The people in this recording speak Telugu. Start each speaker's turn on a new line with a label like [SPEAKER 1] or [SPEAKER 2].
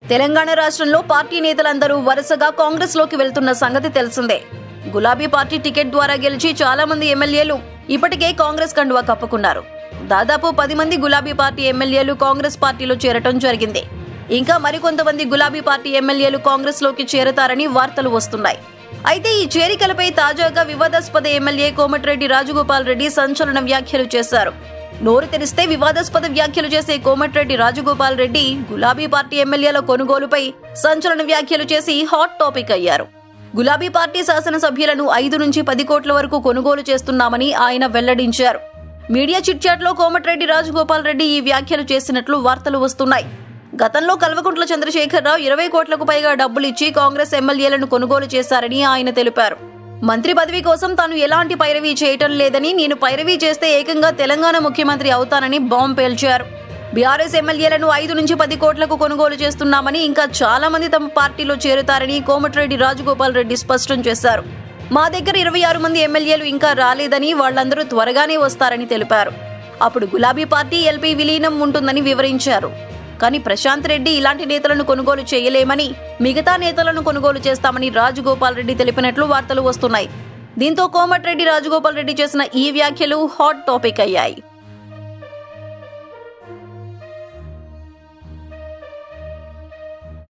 [SPEAKER 1] తెలంగాణ రాష్ట్రంలో పార్టీ నేతలందరూ వరుసగా కాంగ్రెస్ లోకి వెళ్తున్న సంగతి తెలిసిందే. గులాబీ పార్టీ టికెట్ ద్వారా గెలిచి చాలా మంది ఎమ్మెల్యేలు ఇప్పటికే కాంగ్రెస్ కండువా కప్పుకున్నారు. దాదాపు 10 మంది గులాబీ పార్టీ ఎమ్మెల్యేలు కాంగ్రెస్ పార్టీలో చేరటం జరిగింది. ఇంకా మరికొంతమంది గులాబీ పార్టీ ఎమ్మెల్యేలు కాంగ్రెస్ లోకి చేరతారని వార్తలు వస్తున్నాయి. అయితే ఈ చేరికలపై తాజాగా వివాదాస్పద ఎమ్మెల్యే కోమటిరెడ్డి రాజగోపాల్ రెడ్డి సంచలన వ్యాఖ్యలు చేశారు. నోరు తెరిస్తే వివాదాస్పద వ్యాఖ్యలు చేసే కోమటిరెడ్డి రాజగోపాల్ రెడ్డి గులాబీ పార్టీ ఎమ్మెల్యేల కొనుగోలుపై సంచలన వ్యాఖ్యలు చేసి హాట్ టాపిక్ అయ్యారు. గులాబీ పార్టీ శాసనసభ్యులను 5 నుంచి 10 కోట్ల వరకు కొనుగోలు చేస్తున్నామని ఆయన వెల్లడించారు. మీడియా చిట్చాట్లో కోమటిరెడ్డి రాజగోపాల్ రెడ్డి ఈ వ్యాఖ్యలు చేసినట్లు వార్తలు వస్తున్నాయి. గతంలో కల్వకుంట్ల చంద్రశేఖరరావు 20 కోట్లకు పైగా డబ్బులు ఇచ్చి కాంగ్రెస్ ఎమ్మెల్యేలను కొనుగోలు చేశారని ఆయన తెలిపారు. మంత్రి పదవి కోసం తాను ఎలాంటి పైరవీ చేయటం లేదని, నేను పైరవీ చేస్తే ఏకంగా తెలంగాణ ముఖ్యమంత్రి అవుతానని బాంబు పేల్చారు. బీఆర్ఎస్ ఎమ్మెల్యేలను 5 నుంచి 10 కోట్లకు కొనుగోలు చేస్తున్నామని, ఇంకా చాలా మంది తమ పార్టీలో చేరుతారని కోమటిరెడ్డి రాజగోపాల్ రెడ్డి స్పష్టం చేశారు. మా దగ్గర 26 మంది ఎమ్మెల్యేలు ఇంకా రాలేదని, వాళ్లందరూ త్వరగానే వస్తారని తెలిపారు. అప్పుడు గులాబీ పార్టీ ఎల్పీ విలీనం ఉంటుందని వివరించారు. కానీ ప్రశాంత్ రెడ్డి ఇలాంటి నేతలను కొనుగోలు చేయలేమని, మిగతా నేతలను కొనుగోలు చేస్తామని రాజగోపాల్ రెడ్డి తెలిపినట్లు వార్తలు వస్తున్నాయి. దీంతో కోమటిరెడ్డి రాజగోపాల్ రెడ్డి చేసిన ఈ వ్యాఖ్యలు హాట్ టాపిక్ అయ్యాయి.